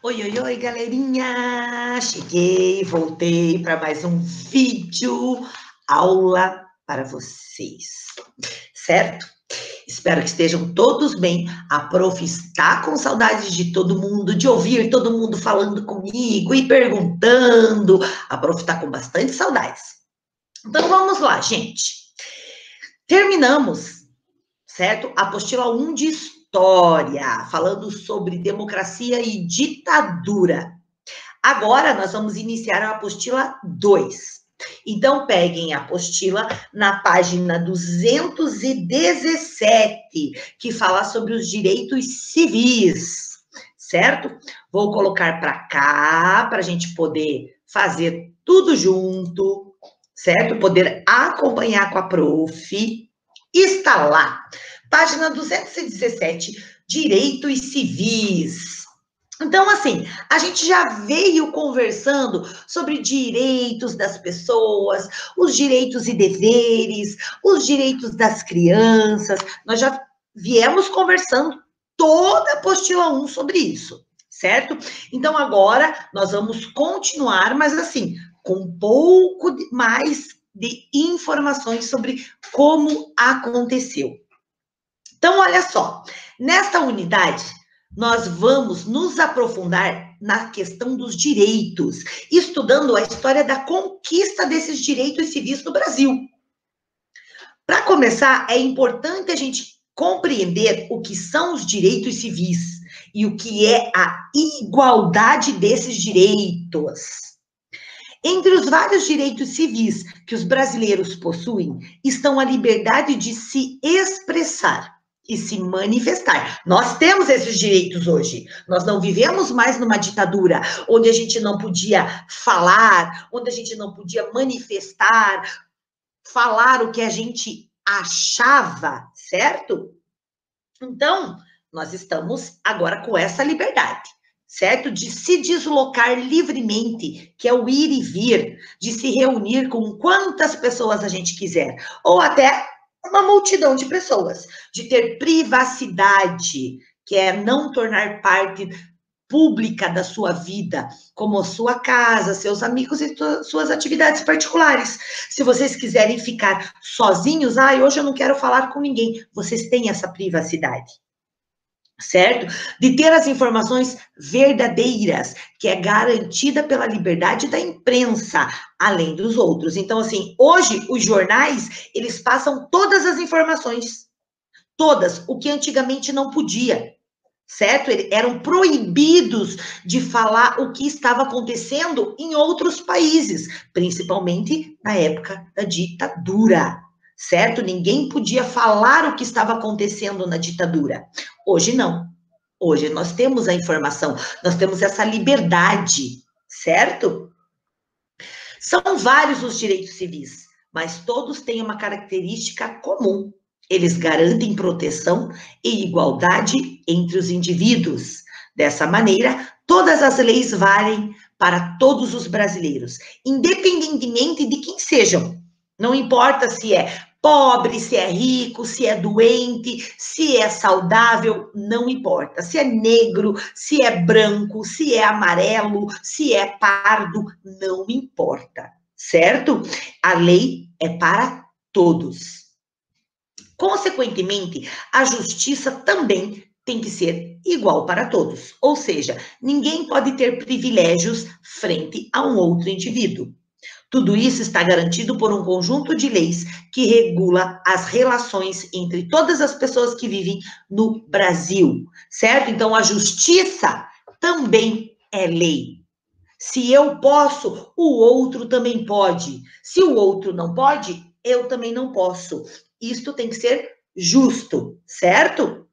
Oi, oi, oi, galerinha! Cheguei, voltei para mais um vídeo aula para vocês, certo? Espero que estejam todos bem. A prof está com saudades de todo mundo, de ouvir todo mundo falando comigo e perguntando. A prof está com bastante saudades. Então vamos lá, gente. Terminamos, certo? Apostila 1 de História, falando sobre democracia e ditadura. Agora, nós vamos iniciar a apostila 2. Então, peguem a apostila na página 217, que fala sobre os direitos civis, certo? Vou colocar para cá, para a gente poder fazer tudo junto, certo? Poder acompanhar com a prof. Está lá, página 217, direitos civis. Então, assim, a gente já veio conversando sobre direitos das pessoas, os direitos e deveres, os direitos das crianças. Nós já viemos conversando toda a apostila 1 sobre isso, certo? Então, agora nós vamos continuar, mas assim, com um pouco mais de informações sobre como aconteceu. Então, olha só, nesta unidade, nós vamos nos aprofundar na questão dos direitos, estudando a história da conquista desses direitos civis no Brasil. Para começar, é importante a gente compreender o que são os direitos civis e o que é a igualdade desses direitos. Entre os vários direitos civis que os brasileiros possuem, estão a liberdade de se expressar e se manifestar. Nós temos esses direitos hoje. Nós não vivemos mais numa ditadura, onde a gente não podia falar, onde a gente não podia manifestar, falar o que a gente achava, certo? Então, nós estamos agora com essa liberdade, certo? De se deslocar livremente, que é o ir e vir, de se reunir com quantas pessoas a gente quiser, ou até uma multidão de pessoas, de ter privacidade, que é não tornar parte pública da sua vida, como sua casa, seus amigos e suas atividades particulares. Se vocês quiserem ficar sozinhos, hoje eu não quero falar com ninguém, vocês têm essa privacidade, certo? De ter as informações verdadeiras, que é garantida pela liberdade da imprensa, além dos outros. Então, assim, hoje os jornais, eles passam todas as informações, todas, o que antigamente não podia, certo? Eram proibidos de falar o que estava acontecendo em outros países, principalmente na época da ditadura, certo? Ninguém podia falar o que estava acontecendo na ditadura. Hoje não. Hoje nós temos a informação, nós temos essa liberdade, certo? São vários os direitos civis, mas todos têm uma característica comum. Eles garantem proteção e igualdade entre os indivíduos. Dessa maneira, todas as leis valem para todos os brasileiros, independentemente de quem sejam. Não importa se é pobre, se é rico, se é doente, se é saudável, não importa. Se é negro, se é branco, se é amarelo, se é pardo, não importa, certo? A lei é para todos. Consequentemente, a justiça também tem que ser igual para todos, ou seja, ninguém pode ter privilégios frente a um outro indivíduo. Tudo isso está garantido por um conjunto de leis que regula as relações entre todas as pessoas que vivem no Brasil, certo? Então, a justiça também é lei. Se eu posso, o outro também pode. Se o outro não pode, eu também não posso. Isto tem que ser justo, certo?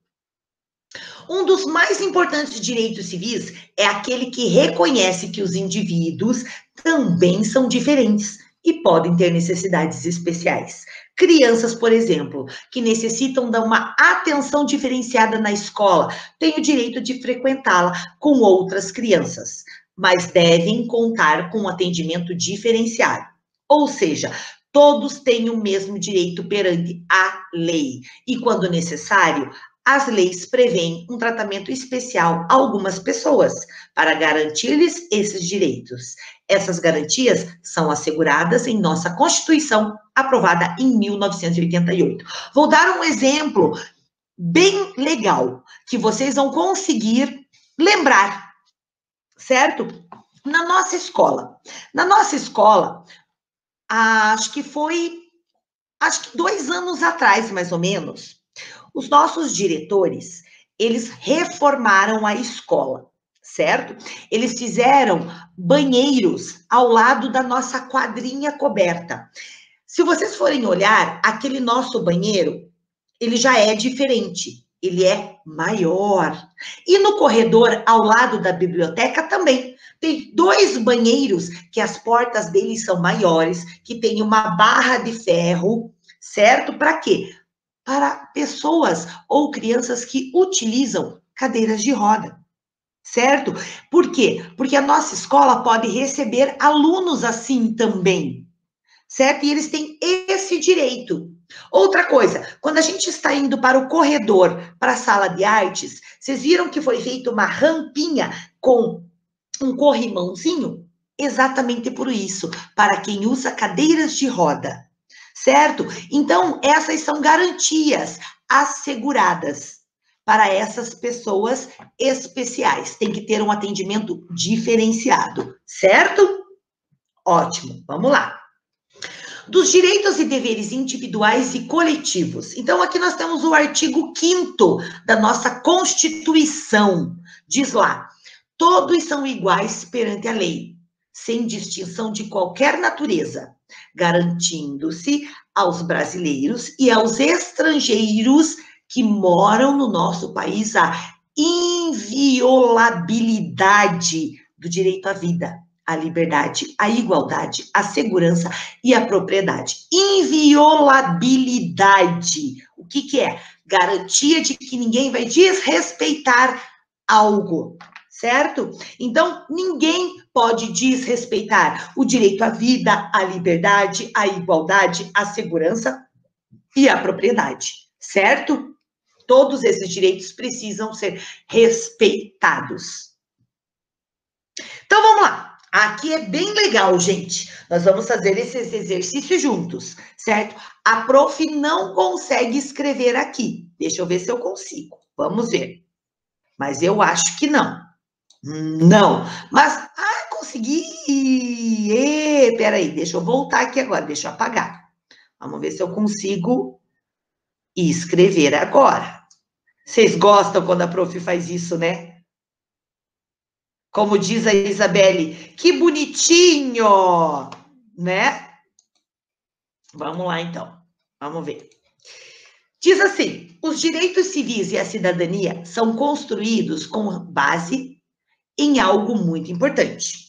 Um dos mais importantes direitos civis é aquele que reconhece que os indivíduos também são diferentes e podem ter necessidades especiais. Crianças, por exemplo, que necessitam de uma atenção diferenciada na escola, têm o direito de frequentá-la com outras crianças, mas devem contar com um atendimento diferenciado. Ou seja, todos têm o mesmo direito perante a lei e, quando necessário, as leis prevêem um tratamento especial a algumas pessoas para garantir-lhes esses direitos. Essas garantias são asseguradas em nossa Constituição, aprovada em 1988. Vou dar um exemplo bem legal, que vocês vão conseguir lembrar, certo? Na nossa escola, acho que 2 anos atrás, mais ou menos, os nossos diretores, eles reformaram a escola, certo? Eles fizeram banheiros ao lado da nossa quadrinha coberta. Se vocês forem olhar, aquele nosso banheiro, ele já é diferente, ele é maior. E no corredor, ao lado da biblioteca, também tem 2 banheiros que as portas deles são maiores, que tem uma barra de ferro, certo? Para quê? Para pessoas ou crianças que utilizam cadeiras de roda, certo? Por quê? Porque a nossa escola pode receber alunos assim também, certo? E eles têm esse direito. Outra coisa, quando a gente está indo para o corredor, para a sala de artes, vocês viram que foi feita uma rampinha com um corrimãozinho? Exatamente por isso, para quem usa cadeiras de roda, certo? Então, essas são garantias asseguradas para essas pessoas especiais. Tem que ter um atendimento diferenciado, certo? Ótimo, vamos lá. Dos direitos e deveres individuais e coletivos. Então, aqui nós temos o artigo 5º da nossa Constituição. Diz lá: todos são iguais perante a lei, sem distinção de qualquer natureza, garantindo-se aos brasileiros e aos estrangeiros que moram no nosso país a inviolabilidade do direito à vida, a liberdade, a igualdade, a segurança e a propriedade. Inviolabilidade. O que é? Garantia de que ninguém vai desrespeitar algo, certo? Então, ninguém pode desrespeitar o direito à vida, à liberdade, à igualdade, à segurança e à propriedade, certo? Todos esses direitos precisam ser respeitados. Então, vamos lá. Aqui é bem legal, gente. Nós vamos fazer esse exercício juntos, certo? A prof não consegue escrever aqui. Deixa eu ver se eu consigo. Vamos ver. Mas eu acho que não. Não. Mas, consegui! Peraí, deixa eu voltar aqui agora. Deixa eu apagar. Vamos ver se eu consigo escrever agora. Vocês gostam quando a prof faz isso, né? Como diz a Isabelle, que bonitinho, né? Vamos lá, então. Vamos ver. Diz assim: os direitos civis e a cidadania são construídos com base em algo muito importante.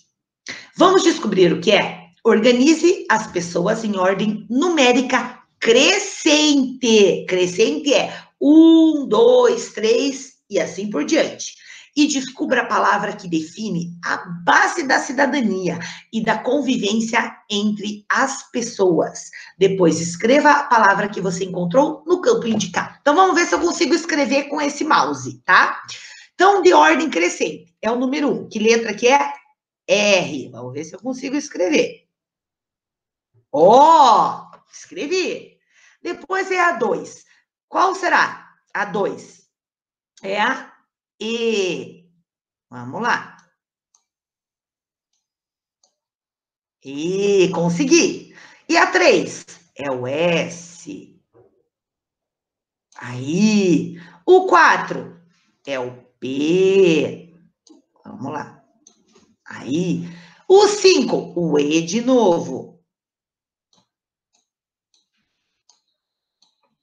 Vamos descobrir o que é? Organize as pessoas em ordem numérica crescente. Crescente é 1, 2, 3 e assim por diante. E descubra a palavra que define a base da cidadania e da convivência entre as pessoas. Depois, escreva a palavra que você encontrou no campo indicado. Então, vamos ver se eu consigo escrever com esse mouse, tá? Então, de ordem crescente, é o número 1. Que letra que é? R. Vamos ver se eu consigo escrever. Escrevi. Depois é a 2. Qual será? A 2. É a E. Vamos lá. E, consegui. E a 3? É o S. Aí. O 4 é o P. Vamos lá. Aí. O 5, o E de novo.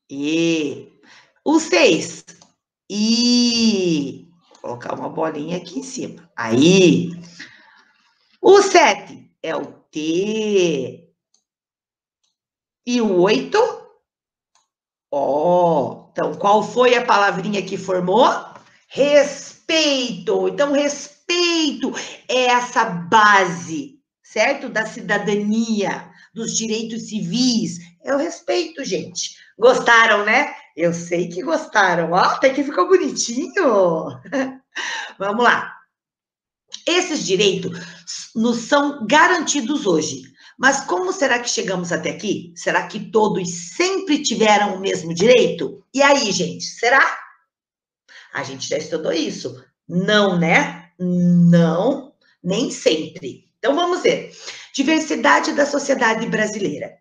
E. O 6, I. Vou colocar uma bolinha aqui em cima. Aí. O 7 é o T. E o 8? Então, qual foi a palavrinha que formou? Respeito. Então, respeito é essa base, certo? Da cidadania, dos direitos civis. É o respeito, gente. Gostaram, né? Eu sei que gostaram. Ó, até que ficou bonitinho. Vamos lá. Esses direitos nos são garantidos hoje. Mas como será que chegamos até aqui? Será que todos sempre tiveram o mesmo direito? E aí, gente, será? A gente já estudou isso. Não, né? Não, nem sempre. Então vamos ver. Diversidade da sociedade brasileira.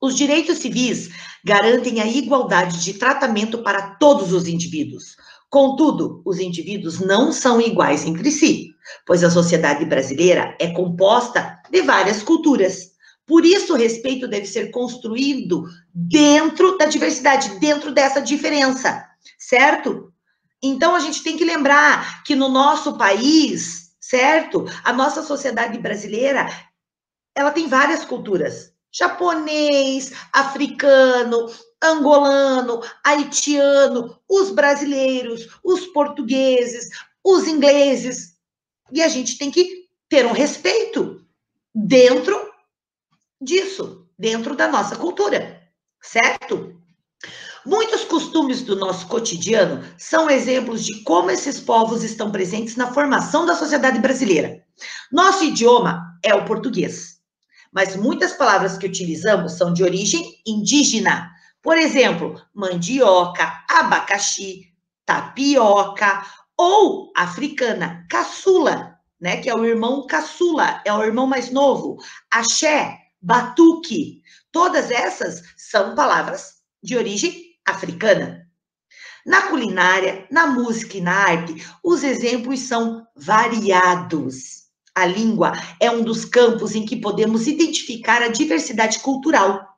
Os direitos civis garantem a igualdade de tratamento para todos os indivíduos. Contudo, os indivíduos não são iguais entre si, pois a sociedade brasileira é composta de várias culturas. Por isso, o respeito deve ser construído dentro da diversidade, dentro dessa diferença, certo? Então, a gente tem que lembrar que no nosso país, certo? A nossa sociedade brasileira, ela tem várias culturas. Japonês, africano, angolano, haitiano, os brasileiros, os portugueses, os ingleses. E a gente tem que ter um respeito dentro disso, dentro da nossa cultura, certo? Muitos costumes do nosso cotidiano são exemplos de como esses povos estão presentes na formação da sociedade brasileira. Nosso idioma é o português, mas muitas palavras que utilizamos são de origem indígena. Por exemplo, mandioca, abacaxi, tapioca ou africana, caçula, né, que é o irmão caçula, é o irmão mais novo, axé, batuque. Todas essas são palavras de origem africana. Na culinária, na música e na arte, os exemplos são variados. A língua é um dos campos em que podemos identificar a diversidade cultural,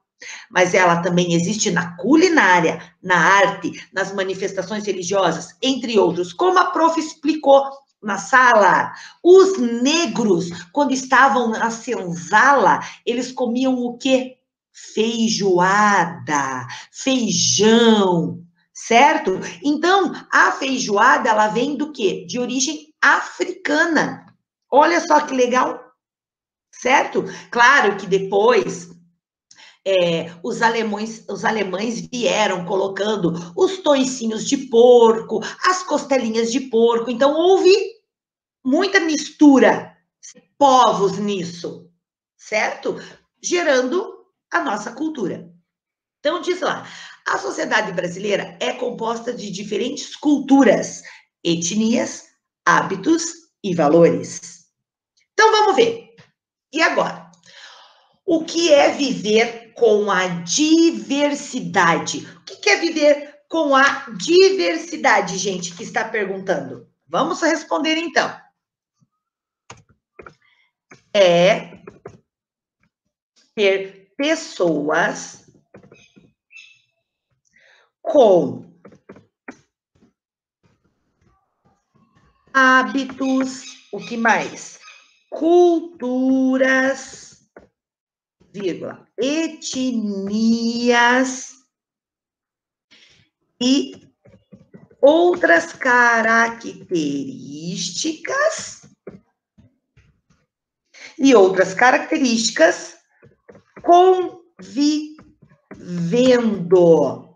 mas ela também existe na culinária, na arte, nas manifestações religiosas, entre outros. Como a prof explicou na sala, os negros, quando estavam na senzala, eles comiam o quê? Feijoada, feijão, certo? Então, a feijoada, ela vem do quê? De origem africana. Olha só que legal, certo? Claro que depois os alemães vieram colocando os toicinhos de porco, as costelinhas de porco, então houve muita mistura, povos nisso, certo? Gerando a nossa cultura. Então, diz lá, a sociedade brasileira é composta de diferentes culturas, etnias, hábitos e valores. Então, vamos ver. E agora? O que é viver com a diversidade? O que é viver com a diversidade, gente, que está perguntando? Vamos responder, então. É ter pessoas com hábitos, o que mais? Culturas, vírgula, etnias e outras características convivendo.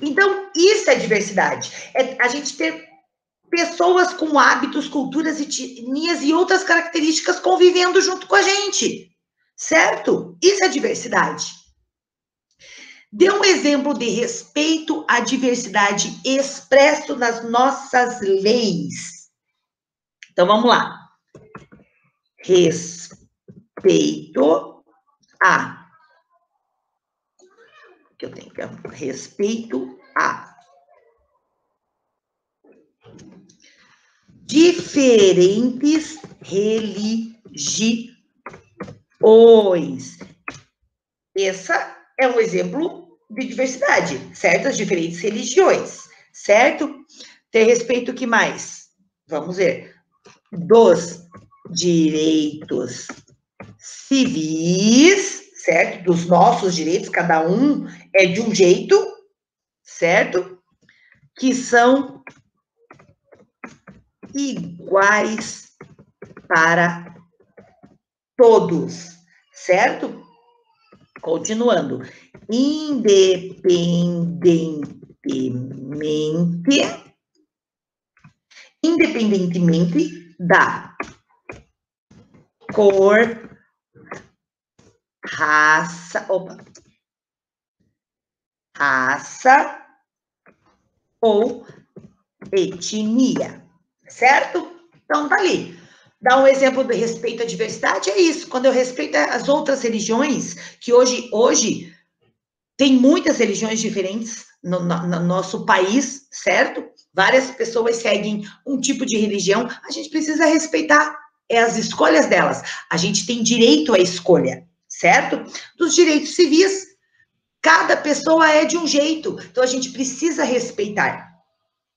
Então, isso é diversidade. É a gente ter pessoas com hábitos, culturas, etnias e outras características convivendo junto com a gente. Certo? Isso é diversidade. Dê um exemplo de respeito à diversidade expresso nas nossas leis. Então, vamos lá. Respeito a. Que eu tenho que respeito a diferentes religiões. Essa é um exemplo de diversidade, certo? As diferentes religiões, certo? Ter respeito, o que mais? Vamos ver. Dos direitos civis, certo? Dos nossos direitos, cada um é de um jeito, certo? Que são iguais para todos, certo? Continuando. Independente independentemente da cor, raça ou etnia, certo? Então, tá ali. Dá um exemplo do respeito à diversidade, é isso. Quando eu respeito as outras religiões, que hoje tem muitas religiões diferentes no nosso país, certo? Várias pessoas seguem um tipo de religião, a gente precisa respeitar as escolhas delas. A gente tem direito à escolha, certo? Dos direitos civis, cada pessoa é de um jeito, então a gente precisa respeitar,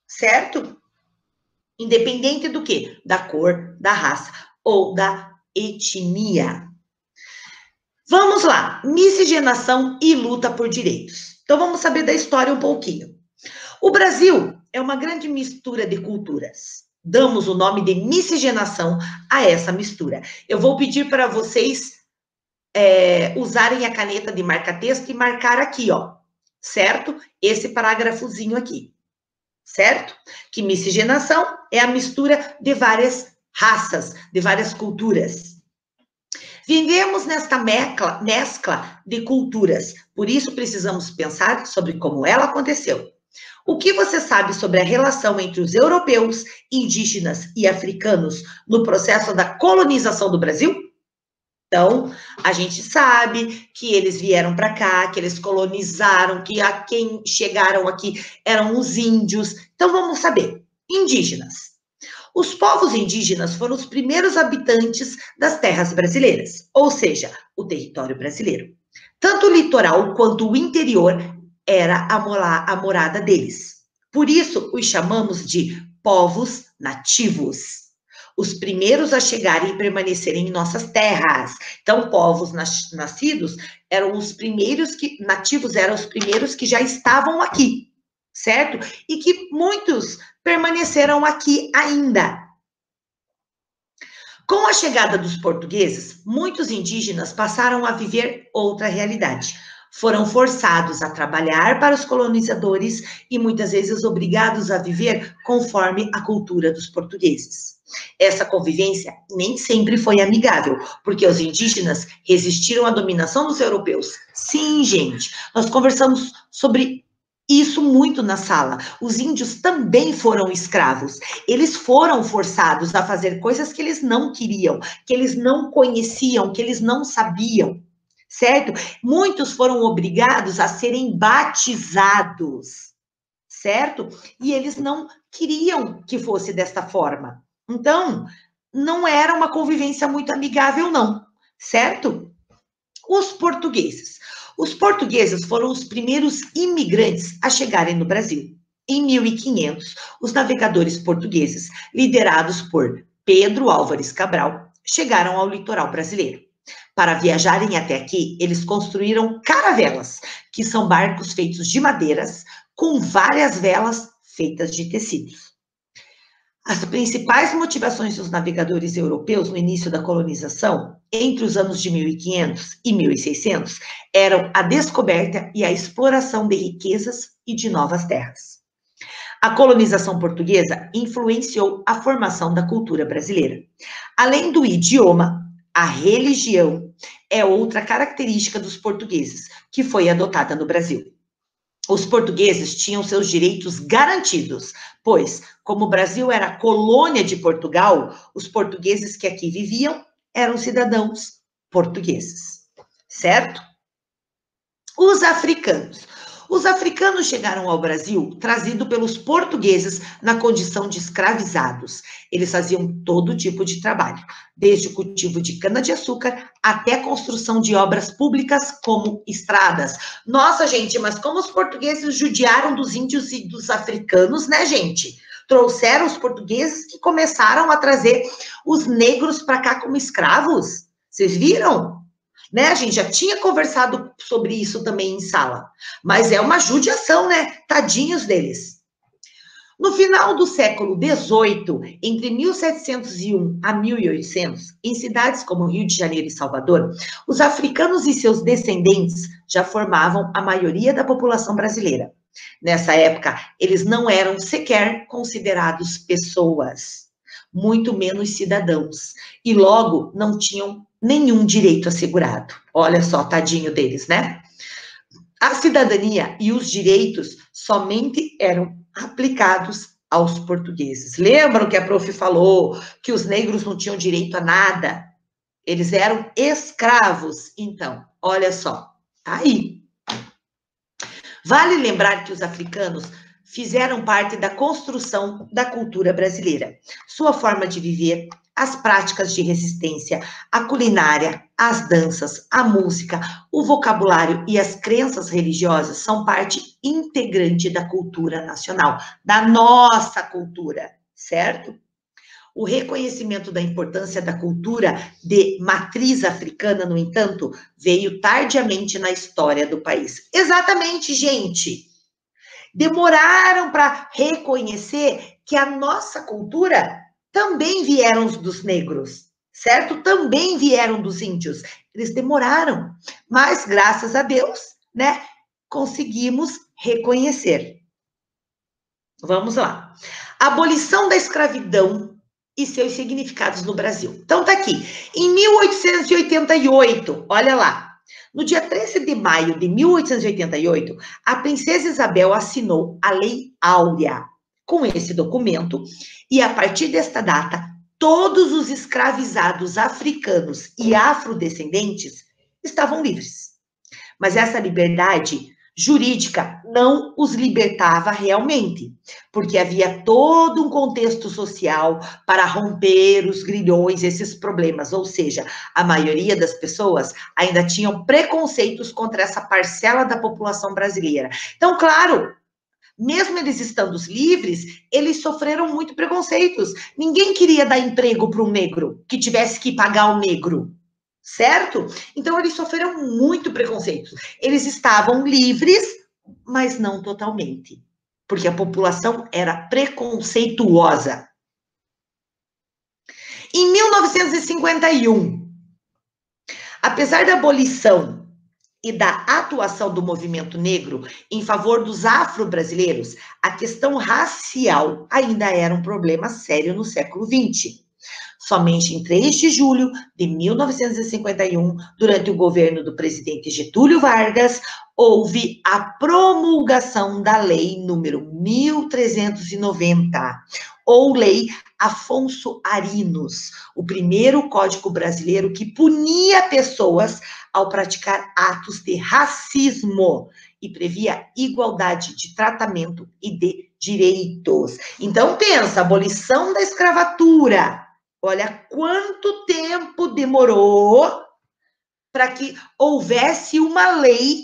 certo? Independente do quê? Da cor, da raça ou da etnia. Vamos lá, miscigenação e luta por direitos. Então vamos saber da história um pouquinho. O Brasil é uma grande mistura de culturas. Damos o nome de miscigenação a essa mistura. Eu vou pedir para vocês usarem a caneta de marca-texto e marcar aqui, ó, certo? Esse parágrafozinho aqui, certo? Que miscigenação é a mistura de várias raças, de várias culturas. Vivemos nesta mescla de culturas, por isso precisamos pensar sobre como ela aconteceu. O que você sabe sobre a relação entre os europeus, indígenas e africanos no processo da colonização do Brasil? Então, a gente sabe que eles vieram para cá, que eles colonizaram, que a quem chegaram aqui eram os índios. Então, vamos saber. Indígenas. Os povos indígenas foram os primeiros habitantes das terras brasileiras, ou seja, o território brasileiro. Tanto o litoral quanto o interior era a morada deles. Por isso, os chamamos de povos nativos. Os primeiros a chegarem e permanecerem em nossas terras. Então, povos nascidos eram os primeiros nativos eram os primeiros que já estavam aqui, certo? E que muitos permaneceram aqui ainda. Com a chegada dos portugueses, muitos indígenas passaram a viver outra realidade. Foram forçados a trabalhar para os colonizadores e muitas vezes obrigados a viver conforme a cultura dos portugueses. Essa convivência nem sempre foi amigável, porque os indígenas resistiram à dominação dos europeus. Sim, gente, nós conversamos sobre isso muito na sala. Os índios também foram escravos. Eles foram forçados a fazer coisas que eles não queriam, que eles não conheciam, que eles não sabiam, certo? Muitos foram obrigados a serem batizados, certo? E eles não queriam que fosse desta forma. Então, não era uma convivência muito amigável, não, certo? Os portugueses. Os portugueses foram os primeiros imigrantes a chegarem no Brasil. Em 1500, os navegadores portugueses, liderados por Pedro Álvares Cabral, chegaram ao litoral brasileiro. Para viajarem até aqui, eles construíram caravelas, que são barcos feitos de madeiras, com várias velas feitas de tecidos. As principais motivações dos navegadores europeus no início da colonização, entre os anos de 1500 e 1600, eram a descoberta e a exploração de riquezas e de novas terras. A colonização portuguesa influenciou a formação da cultura brasileira. Além do idioma, a religião é outra característica dos portugueses, que foi adotada no Brasil. Os portugueses tinham seus direitos garantidos, pois, como o Brasil era colônia de Portugal, os portugueses que aqui viviam eram cidadãos portugueses, certo? Os africanos. Os africanos chegaram ao Brasil trazidos pelos portugueses na condição de escravizados. Eles faziam todo tipo de trabalho, desde o cultivo de cana-de-açúcar até a construção de obras públicas como estradas. Nossa, gente, mas como os portugueses judiaram dos índios e dos africanos, né, gente? Trouxeram os portugueses que começaram a trazer os negros para cá como escravos. Vocês viram? Né? A gente já tinha conversado sobre isso também em sala, mas é uma judiação, né? Tadinhos deles. No final do século XVIII, entre 1701 a 1800, em cidades como Rio de Janeiro e Salvador, os africanos e seus descendentes já formavam a maioria da população brasileira. Nessa época, eles não eram sequer considerados pessoas, muito menos cidadãos, e logo não tinham nenhum direito assegurado. Olha só, tadinho deles, né? A cidadania e os direitos somente eram aplicados aos portugueses. Lembram que a prof falou que os negros não tinham direito a nada? Eles eram escravos. Então, olha só, tá aí. Vale lembrar que os africanos fizeram parte da construção da cultura brasileira. Sua forma de viver, as práticas de resistência, a culinária, as danças, a música, o vocabulário e as crenças religiosas são parte integrante da cultura nacional, da nossa cultura, certo? O reconhecimento da importância da cultura de matriz africana, no entanto, veio tardiamente na história do país. Exatamente, gente. Demoraram para reconhecer que a nossa cultura também vieram dos negros, certo? Também vieram dos índios. Eles demoraram, mas graças a Deus, né, conseguimos reconhecer. Vamos lá. Abolição da escravidão e seus significados no Brasil. Então, tá aqui. Em 1888, olha lá, no dia 13 de maio de 1888, a princesa Isabel assinou a Lei Áurea. Com esse documento, e a partir desta data, todos os escravizados africanos e afrodescendentes estavam livres. Mas essa liberdade jurídica não os libertava realmente, porque havia todo um contexto social para romper os grilhões, esses problemas, ou seja, a maioria das pessoas ainda tinham preconceitos contra essa parcela da população brasileira. Então, claro, mesmo eles estando livres, eles sofreram muito preconceitos. Ninguém queria dar emprego para um negro que tivesse que pagar o negro. Certo? Então, eles sofreram muito preconceito. Eles estavam livres, mas não totalmente, porque a população era preconceituosa. Em 1951, apesar da abolição e da atuação do movimento negro em favor dos afro-brasileiros, a questão racial ainda era um problema sério no século XX. Somente em 3 de julho de 1951, durante o governo do presidente Getúlio Vargas, houve a promulgação da Lei número 1390, ou Lei Afonso Arinos, o primeiro código brasileiro que punia pessoas ao praticar atos de racismo e previa igualdade de tratamento e de direitos. Então, pensa, abolição da escravatura. Olha quanto tempo demorou para que houvesse uma lei,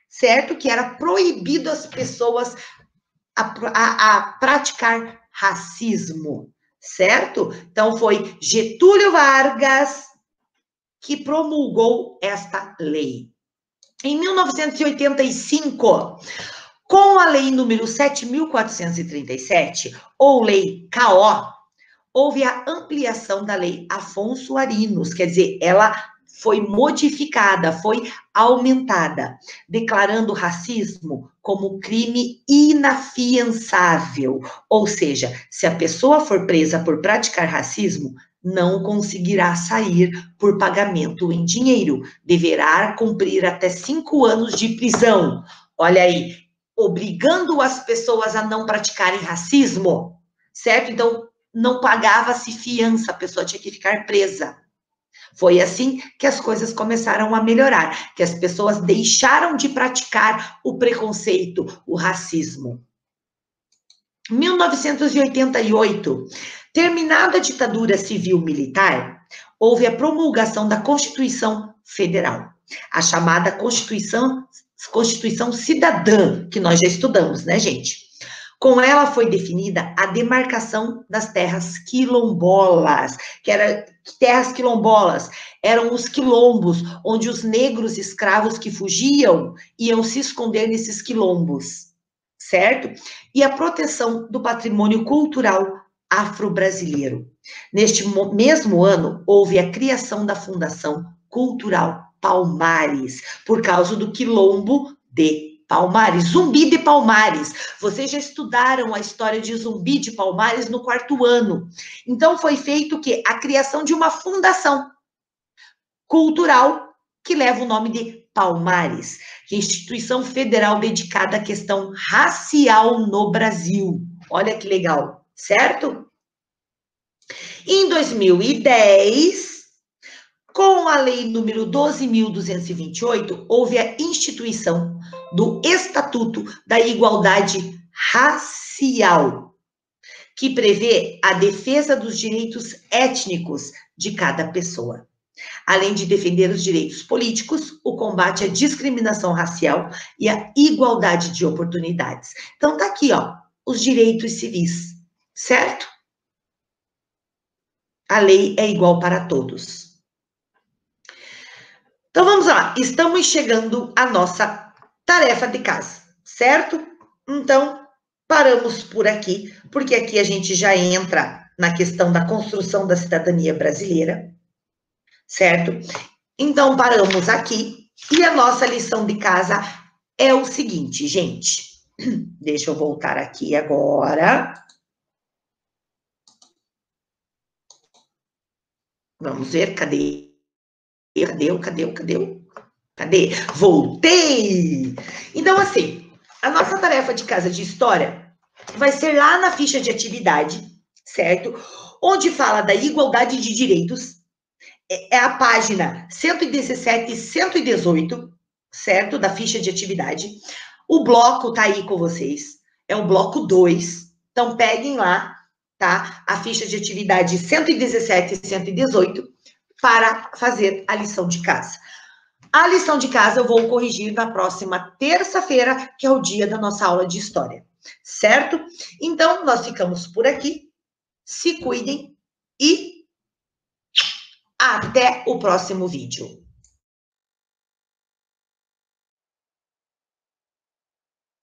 certo? Que era proibido as pessoas a praticar racismo, certo? Então, foi Getúlio Vargas que promulgou esta lei. Em 1985, com a lei número 7.437, ou lei KO, houve a ampliação da lei Afonso Arinos, quer dizer, ela foi modificada, foi aumentada, declarando o racismo como crime inafiançável. Ou seja, se a pessoa for presa por praticar racismo, não conseguirá sair por pagamento em dinheiro. Deverá cumprir até 5 anos de prisão. Olha aí, obrigando as pessoas a não praticarem racismo, certo? Então, não pagava-se fiança, a pessoa tinha que ficar presa. Foi assim que as coisas começaram a melhorar, que as pessoas deixaram de praticar o preconceito, o racismo. 1988, terminada a ditadura civil-militar, houve a promulgação da Constituição Federal, a chamada Constituição Cidadã, que nós já estudamos, né, gente? Com ela foi definida a demarcação das terras quilombolas, terras quilombolas eram os quilombos, onde os negros escravos que fugiam iam se esconder nesses quilombos, certo? E a proteção do patrimônio cultural afro-brasileiro. Neste mesmo ano, houve a criação da Fundação Cultural Palmares, por causa do quilombo de Palmares, Zumbi de Palmares. Vocês já estudaram a história de Zumbi de Palmares no 4º ano. Então, foi feito o quê? A criação de uma fundação cultural que leva o nome de Palmares, que é a instituição federal dedicada à questão racial no Brasil. Olha que legal, certo? Em 2010, com a lei número 12.228, houve a instituição do Estatuto da Igualdade Racial, que prevê a defesa dos direitos étnicos de cada pessoa, além de defender os direitos políticos, o combate à discriminação racial e a igualdade de oportunidades. Então, tá aqui, ó, os direitos civis, certo? A lei é igual para todos. Então, vamos lá. Estamos chegando à nossa tarefa de casa, certo? Então, paramos por aqui, porque aqui a gente já entra na questão da construção da cidadania brasileira, certo? Então, paramos aqui. E a nossa lição de casa é o seguinte, gente. Deixa eu voltar aqui agora. Vamos ver, cadê? Cadê? Voltei! Então, assim, a nossa tarefa de casa de história vai ser lá na ficha de atividade, certo? Onde fala da igualdade de direitos. É a página 117 e 118, certo? Da ficha de atividade. O bloco tá aí com vocês. É o bloco 2. Então, peguem lá, tá? A ficha de atividade 117 e 118 para fazer a lição de casa. A lição de casa eu vou corrigir na próxima terça-feira, que é o dia da nossa aula de história, certo? Então, nós ficamos por aqui. Se cuidem e até o próximo vídeo.